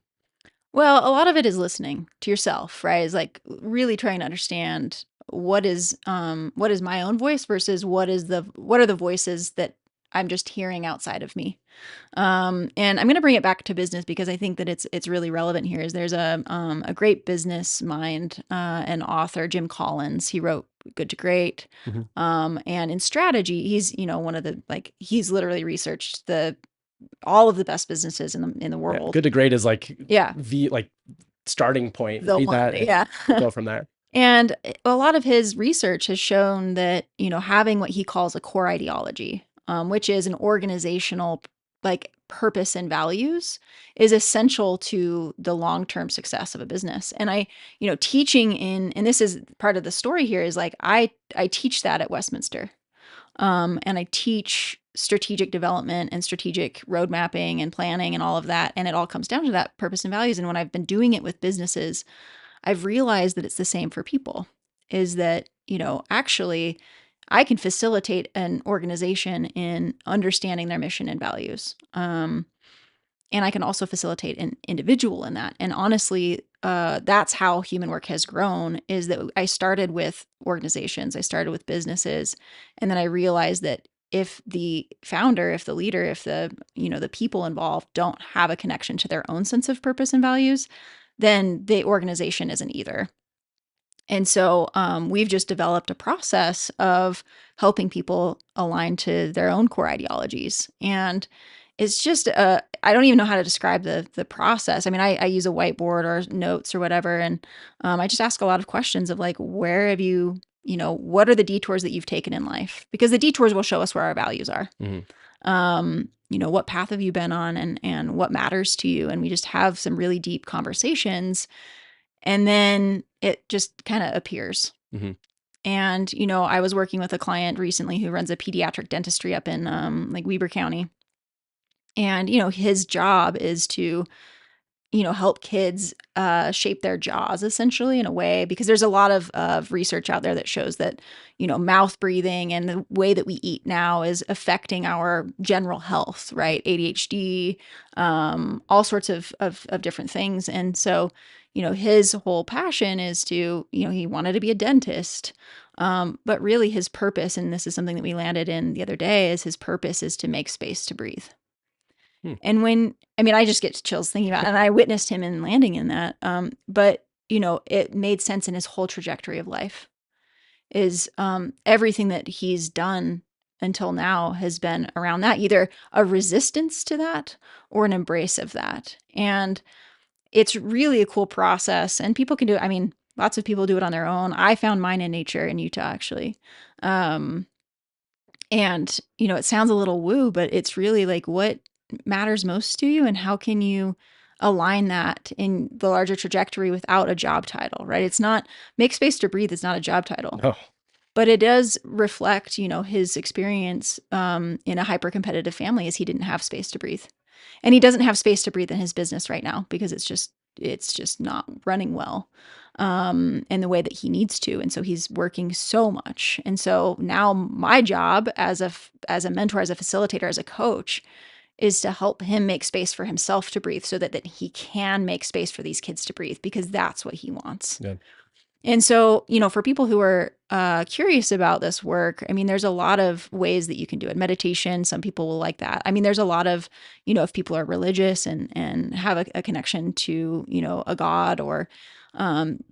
Well, a lot of it is listening to yourself, right? Is like really trying to understand what is my own voice versus what are the voices that I'm just hearing outside of me. And I'm going to bring it back to business because I think that it's really relevant here. Is there's a great business mind and author, Jim Collins. He wrote Good to Great, and in strategy, he's one of the he's literally researched all of the best businesses in the world. Good to Great is like Yeah, the starting point. the Read one, that. yeah. Go from there. And a lot of his research has shown that, having what he calls a core ideology, which is an organizational purpose and values, is essential to the long-term success of a business. And teaching and this is part of the story here, is I teach that at Westminster. And I teach strategic development and strategic road mapping and planning and all of that. And it all comes down to that purpose and values. And when I've been doing it with businesses, I've realized that it's the same for people, is that, actually I can facilitate an organization in understanding their mission and values. And I can also facilitate an individual in that. And honestly, that's how human work has grown, is that I started with organizations, I started with businesses. And then I realized that if the founder, if the leader, if the people involved don't have a connection to their own sense of purpose and values, then the organization isn't either. And so we've just developed a process of helping people align to their own core ideologies. And it's just, I don't even know how to describe the process. I mean, I use a whiteboard or notes or whatever. And I just ask a lot of questions of where have you, what are the detours that you've taken in life? Because the detours will show us where our values are. What path have you been on, and what matters to you? And we just have some really deep conversations. And then it just kind of appears. And, I was working with a client recently who runs a pediatric dentistry up in Weber County. And, his job is to, help kids shape their jaws essentially in a way, because there's a lot of research out there that shows that, mouth breathing and the way that we eat now is affecting our general health, right? ADHD, all sorts of different things. And so, his whole passion is to, he wanted to be a dentist. But really his purpose, and this is something that we landed in the other day, is his purpose is to make space to breathe. And I just get chills thinking about it, and I witnessed him in landing in that. But, it made sense in his whole trajectory of life, is everything that he's done until now has been around that, either a resistance to that or an embrace of that. And it's really a cool process, and people can do it. I mean, lots of people do it on their own. I found mine in nature in Utah, actually. And, it sounds a little woo, but it's really what matters most to you, and how can you align that in the larger trajectory without a job title, right? It's not, make space to breathe is not a job title. No. But it does reflect, his experience in a hyper competitive family, is he didn't have space to breathe. And he doesn't have space to breathe in his business right now because it's just not running well in the way that he needs to. And so he's working so much. And so now my job as a mentor, as a facilitator, as a coach, is to help him make space for himself to breathe, so that he can make space for these kids to breathe, because that's what he wants. Yeah. And so, for people who are curious about this work, I mean, there's a lot of ways that you can do it. Meditation, some people will like that. I mean, there's a lot of, if people are religious and have a connection to, a God, or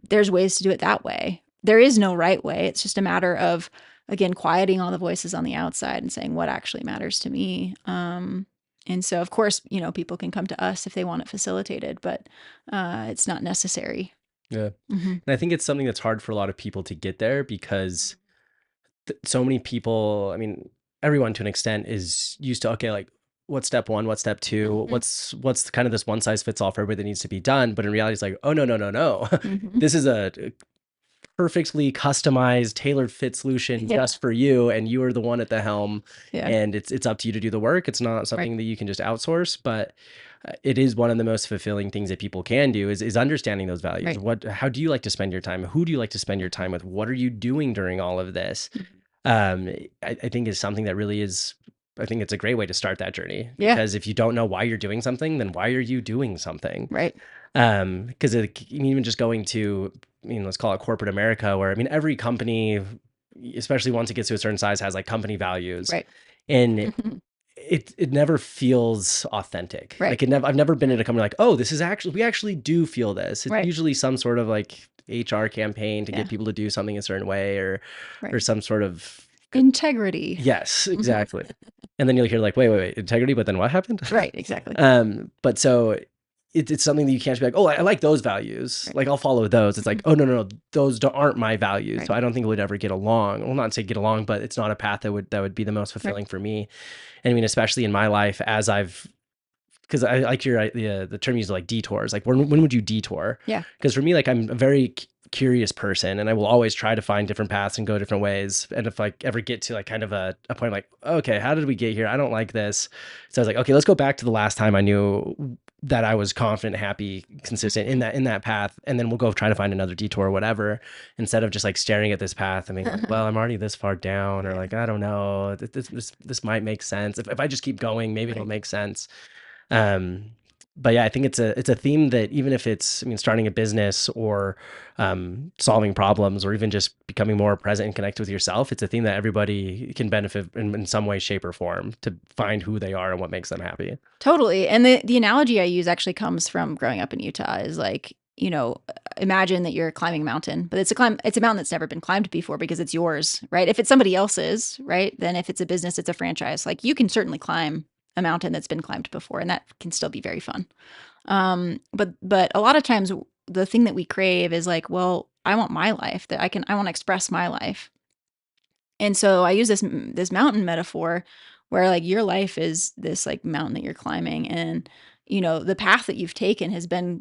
there's ways to do it that way. There is no right way. It's just a matter of, again, quieting all the voices on the outside and saying what actually matters to me. And so, of course, people can come to us if they want it facilitated, but it's not necessary. Yeah. And I think it's something that's hard for a lot of people to get there, because so many people, I mean, everyone to an extent is used to, okay, what's step one, what's step two, what's kind of this one size fits all for everything that needs to be done. But in reality, it's oh, no. This is a perfectly customized, tailored fit solution just for you, and you are the one at the helm. And it's up to you to do the work. It's not something that you can just outsource, but it is one of the most fulfilling things that people can do, is understanding those values. How do you like to spend your time? Who do you like to spend your time with? What are you doing during all of this? I think is something that really is, I think it's a great way to start that journey. Because if you don't know why you're doing something, then why are you doing something? Right. Because even just going to, let's call it corporate America, where, every company, especially once it gets to a certain size, has company values. Right. And it never feels authentic. Right. Like I've never been in a company like, oh, we actually do feel this. It's Right. usually some sort of like HR campaign to Yeah. get people to do something a certain way or Right. some sort of Integrity. Yes, exactly. And then you'll hear like, wait, integrity, but then what happened? Right, exactly. But so it's something that you can't just be like, oh, I like those values. Right. Like I'll follow those. It's like, oh, no, those aren't my values. Right. So I don't think it would ever get along. Well, not say get along, but it's not a path that would be the most fulfilling for me. And I mean, especially in my life as because I like the term used like detours. Like when would you detour? Yeah. Because for me, like I'm a very curious person and I will always try to find different paths and go different ways. And if I ever get to like kind of a point like, okay, how did we get here? I don't like this. So I was like, okay, let's go back to the last time I knew that I was confident, happy, consistent in that path. And then we'll go try to find another detour or whatever, instead of just like staring at this path and being like, well, I'm already this far down, or like, I don't know, this might make sense. If I just keep going, maybe it'll make sense. But yeah, I think it's a theme that even if it's, starting a business or solving problems or even just becoming more present and connected with yourself, it's a theme that everybody can benefit in some way, shape, or form to find who they are and what makes them happy. Totally. And the analogy I use actually comes from growing up in Utah is like, imagine that you're climbing a mountain, but it's a mountain that's never been climbed before because it's yours, right? If it's somebody else's, right? Then if it's a business, it's a franchise. Like you can certainly climb a mountain that's been climbed before, and that can still be very fun. But a lot of times the thing that we crave is like, well, I want my life that I want to express my life. And so I use this mountain metaphor where like your life is this like mountain that you're climbing, and the path that you've taken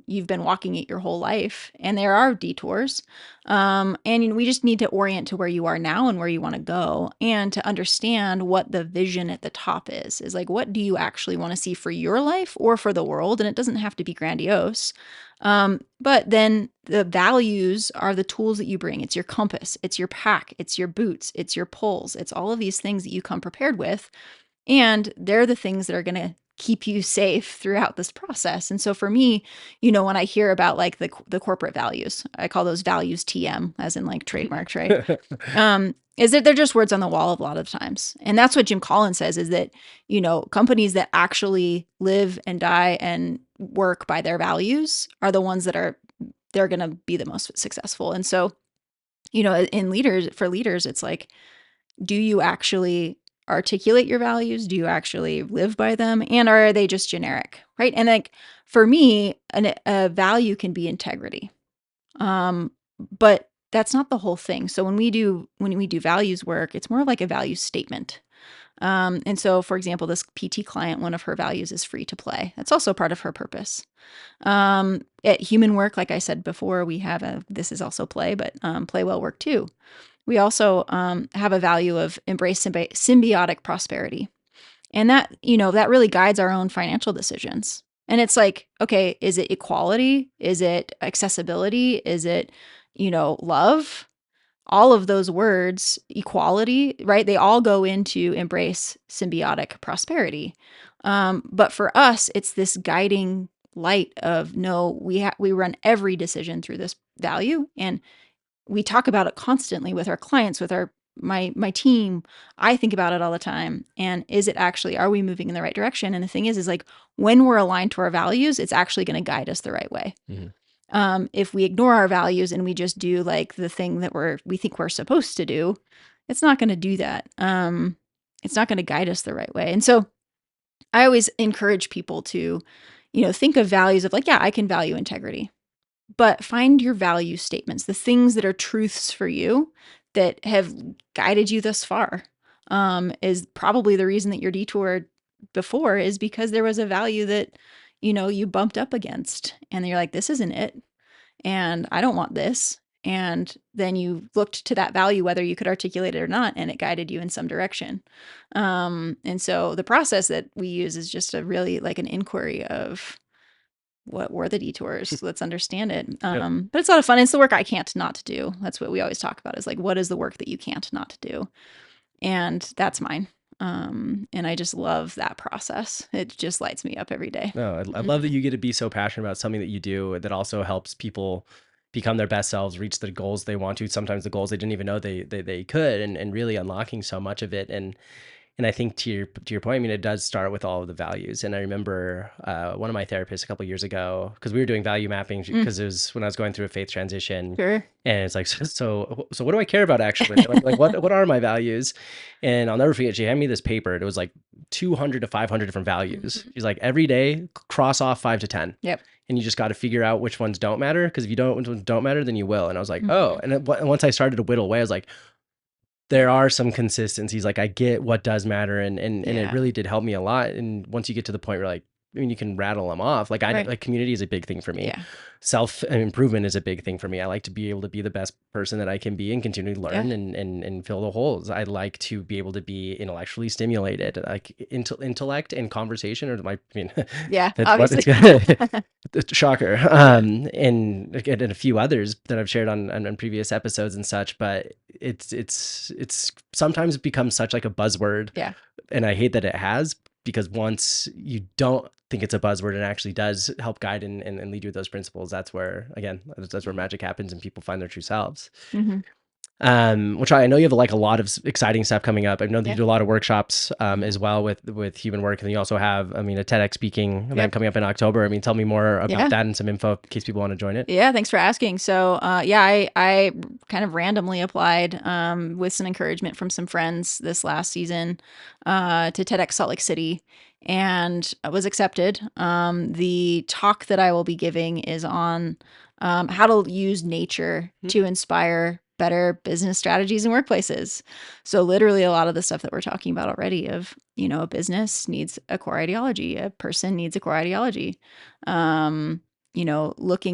you've been walking it your whole life, and there are detours, and we just need to orient to where you are now and where you want to go, and to understand what the vision at the top is like, what do you actually want to see for your life or for the world? And it doesn't have to be grandiose. But then the values are the tools that you bring. It's your compass, it's your pack, it's your boots, it's your poles, it's all of these things that you come prepared with. And they're the things that are going to keep you safe throughout this process. And so for me, when I hear about like the corporate values, I call those values TM, as in like trademarks, right? Is that they're just words on the wall a lot of times. And that's what Jim Collins says, is that, companies that actually live and die and work by their values are the ones that they're going to be the most successful. And so, for leaders, it's like, do you actually articulate your values? Do you actually live by them? And are they just generic, right? And like for me, a value can be integrity, but that's not the whole thing. So when we do values work, it's more like a value statement. And so, for example, this PT client, one of her values is free to play. That's also part of her purpose. At Human Work, like I said before, we have this is also play, but play well work too. We also have a value of embrace symbiotic prosperity. And that, that really guides our own financial decisions. And it's like, okay, is it equality? Is it accessibility? Is it, love? All of those words, equality, right? They all go into embrace symbiotic prosperity. But for us, it's this guiding light of no, we run every decision through this value, and we talk about it constantly with our clients, with my team. I think about it all the time. And is it actually, are we moving in the right direction? And the thing is like when we're aligned to our values, it's actually going to guide us the right way. Mm-hmm. If we ignore our values and we just do like the thing that we think we're supposed to do, it's not going to do that. It's not going to guide us the right way. And so I always encourage people to, think of values of like, yeah, I can value integrity. But find your value statements, the things that are truths for you that have guided you thus far, is probably the reason that you're detoured before, is because there was a value that, you bumped up against and you're like, this isn't it. And I don't want this. And then you looked to that value, whether you could articulate it or not, and it guided you in some direction. And so the process that we use is just a really like an inquiry of, what were the detours? Let's understand it. But it's a lot of fun. It's the work I can't not do. That's what we always talk about, is like, what is the work that you can't not do? And that's mine. And I just love that process. It just lights me up every day. No, I love that you get to be so passionate about something that you do that also helps people become their best selves, reach the goals they want to, sometimes the goals they didn't even know they could, and really unlocking so much of it. And And I think to your point, I mean, it does start with all of the values. And I remember one of my therapists a couple of years ago, because we were doing value mapping, because it was when I was going through a faith transition. Sure. And it's like, so what do I care about actually? Like what are my values? And I'll never forget, she handed me this paper. It was like 200 to 500 different values. She's like, every day, cross off 5 to 10. Yep. And you just got to figure out which ones don't matter. Because if you don't matter, then you will. And I was like, oh. And once I started to whittle away, I was like, there are some consistencies. Like I get what does matter, and it really did help me a lot. And once you get to the point where like, I mean, you can rattle them off. Like like community is a big thing for me. Yeah. Self improvement is a big thing for me. I like to be able to be the best person that I can be and continue to learn and fill the holes. I like to be able to be intellectually stimulated, like intellect and conversation. Or I mean, that's obviously. What it's shocker. And a few others that I've shared on previous episodes and such. But it's sometimes becomes such like a buzzword. Yeah. And I hate that it has, because once you don't think it's a buzzword and actually does help guide and lead you with those principles, that's where, again, that's where magic happens and people find their true selves. Which I know you have like a lot of exciting stuff coming up. I know that you do a lot of workshops as well with human work. And you also have, I mean, a TEDx speaking event coming up in October. I mean, tell me more about that and some info in case people want to join it. Yeah, thanks for asking. So I kind of randomly applied with some encouragement from some friends this last season to TEDx Salt Lake City, and I was accepted. The talk that I will be giving is on how to use nature to inspire better business strategies in workplaces. So literally a lot of the stuff that we're talking about already of, a business needs a core ideology, a person needs a core ideology. Looking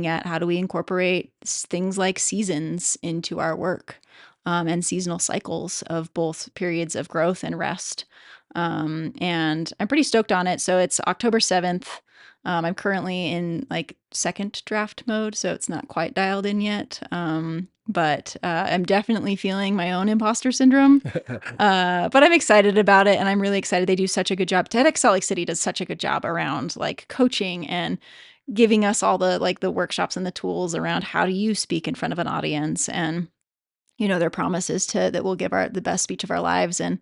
at how do we incorporate things like seasons into our work, and seasonal cycles of both periods of growth and rest. And I'm pretty stoked on it. So it's October 7th. I'm currently in like second draft mode, so it's not quite dialed in yet. But I'm definitely feeling my own imposter syndrome. But I'm excited about it, and I'm really excited. They do such a good job. TEDx Salt Lake City does such a good job around like coaching and giving us all the workshops and the tools around how do you speak in front of an audience, and their promises that we'll give the best speech of our lives. And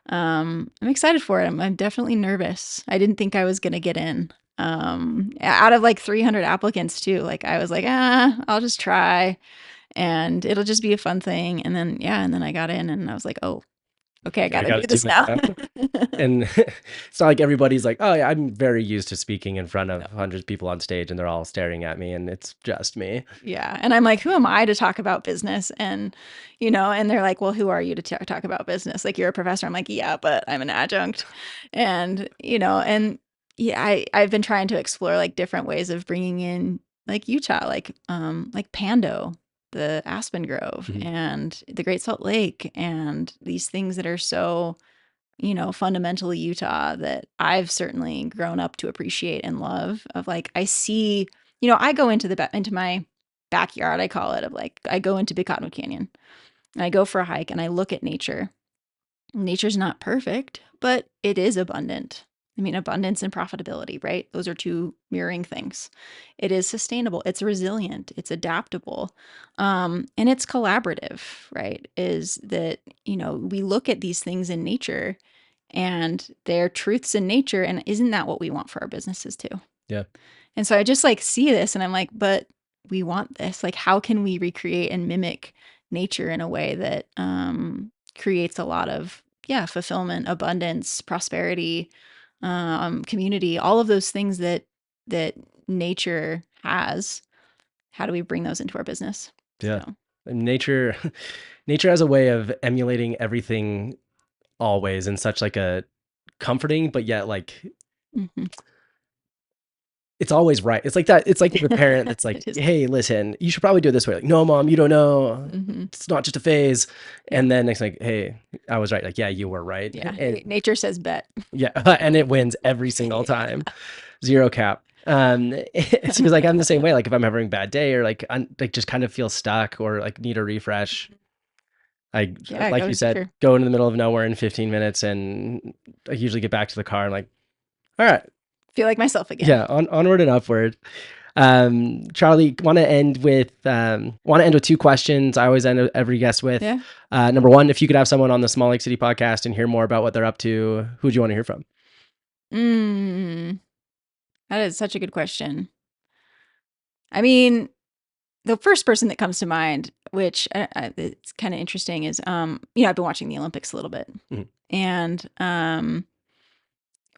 I'm excited for it. I'm definitely nervous. I didn't think I was gonna get in. Out of like 300 applicants too. Like I was like, I'll just try, and it'll just be a fun thing. And then I got in, and I was like, oh, okay, I gotta do this now. And it's not like everybody's like, oh yeah, I'm very used to speaking in front of hundreds of people on stage, and they're all staring at me, and it's just me. Yeah. And I'm like, who am I to talk about business? And, and they're like, well, who are you to talk about business? Like, you're a professor. I'm like, yeah, but I'm an adjunct. And, I've been trying to explore like different ways of bringing in like Utah, like Pando, the Aspen Grove, and the Great Salt Lake, and these things that are so, fundamentally Utah that I've certainly grown up to appreciate and love. Of like, I see, I go into my backyard, I call it, of like, I go into Big Cottonwood Canyon and I go for a hike and I look at nature. Nature's not perfect, but it is abundant. I mean, abundance and profitability, right? Those are two mirroring things. It is sustainable. It's resilient. It's adaptable. And it's collaborative, right? Is that, we look at these things in nature and they're truths in nature. And isn't that what we want for our businesses too? Yeah. And so I just like see this and I'm like, but we want this. Like, how can we recreate and mimic nature in a way that creates a lot of, fulfillment, abundance, prosperity, community, all of those things that nature has. How do we bring those into our business? Yeah. So. Nature has a way of emulating everything always in such like a comforting, but yet like it's always right. It's like that. It's like the parent that's like, hey, listen, you should probably do it this way. Like, no, mom, you don't know. It's not just a phase. And then it's like, hey, I was right. Like, yeah, you were right. Yeah. And nature says bet. Yeah. And it wins every single time. Zero cap. It's because like I'm the same way. Like if I'm having a bad day or like just kind of feel stuck or like need a refresh, like you said, go into the middle of nowhere in 15 minutes, and I usually get back to the car and like, all right, feel like myself again. Yeah, onward and upward. Charlie, want to end with two questions. I always end every guest with. Yeah. Number one, if you could have someone on the Small Lake City podcast and hear more about what they're up to, who would you want to hear from? That is such a good question. I mean, the first person that comes to mind, which it's kind of interesting, is I've been watching the Olympics a little bit, and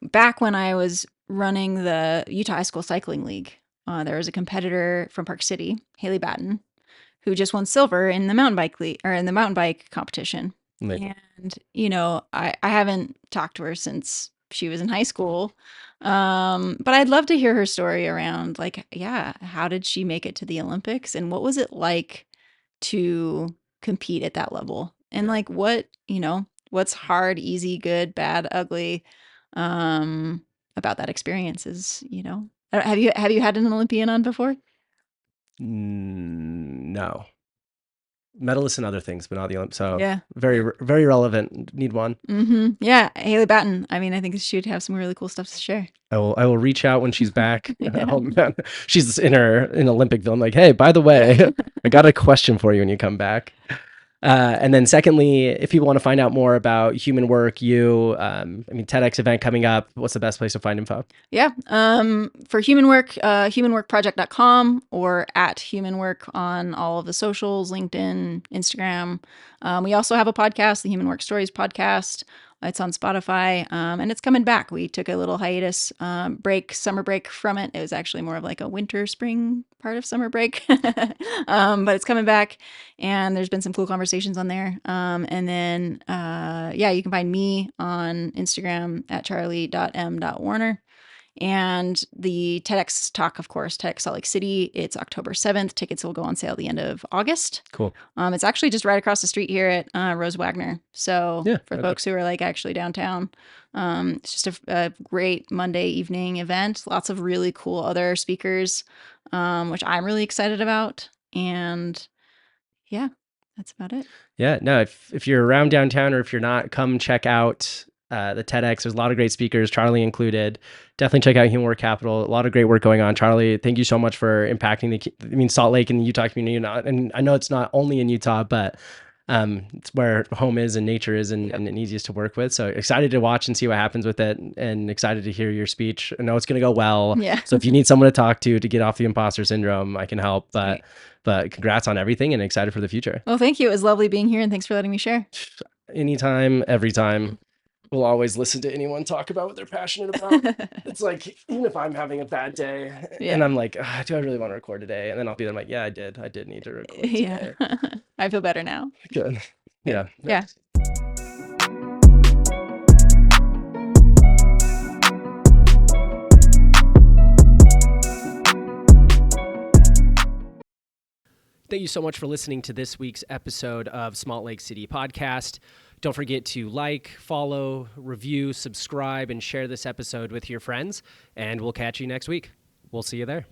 back when I was running the Utah High School Cycling League, there was a competitor from Park City, Haley Batten, who just won silver in the mountain bike league or in the mountain bike competition. Amazing. And I haven't talked to her since she was in high school. But I'd love to hear her story around how did she make it to the Olympics and what was it like to compete at that level? And what's hard, easy, good, bad, ugly, about that experience have you had an Olympian on before? No. Medalists and other things, but not the Olympics. So Yeah. very, very relevant. Need one. Yeah. Haley Batten. I mean, I think she would have some really cool stuff to share. I will reach out when she's back. Yeah. Oh, man. She's in Olympicville. I'm like, hey, by the way, I got a question for you when you come back. And then secondly, if people want to find out more about Human Work, TEDx event coming up, what's the best place to find info? Yeah. For Human Work, humanworkproject.com or at Human Work on all of the socials, LinkedIn, Instagram. We also have a podcast, the Human Work Stories podcast. It's on Spotify, and it's coming back. We took a little hiatus, summer break from it. It was actually more of like a winter, spring part of summer break, but it's coming back, and there's been some cool conversations on there. And then, you can find me on Instagram at charlie.m.warner. And the TEDx talk, of course, TEDx Salt Lake City, it's October 7th. Tickets will go on sale at the end of August. Cool. It's actually just right across the street here at Rose Wagner. So for folks who are actually downtown, it's just a great Monday evening event. Lots of really cool other speakers, which I'm really excited about. And yeah, that's about it. Yeah, no, if you're around downtown or if you're not, come check out the TEDx. There's a lot of great speakers, Charlie included. Definitely check out Human Work Capital. A lot of great work going on. Charlie, thank you so much for impacting Salt Lake and the Utah community. And I know it's not only in Utah, but it's where home is and nature is and easiest to work with. So excited to watch and see what happens with it, and excited to hear your speech. I know it's going to go well. Yeah. So if you need someone to talk to get off the imposter syndrome, I can help. But congrats on everything and excited for the future. Well, thank you. It was lovely being here, and thanks for letting me share. Anytime, every time. We'll always listen to anyone talk about what they're passionate about. It's like, even if I'm having a bad day and I'm like, do I really want to record today? And then I'll be like, yeah, I did need to record today. Yeah. I feel better now. Good. Yeah. Yeah. Thank you so much for listening to this week's episode of Salt Lake City Podcast. Don't forget to like, follow, review, subscribe, and share this episode with your friends. And we'll catch you next week. We'll see you there.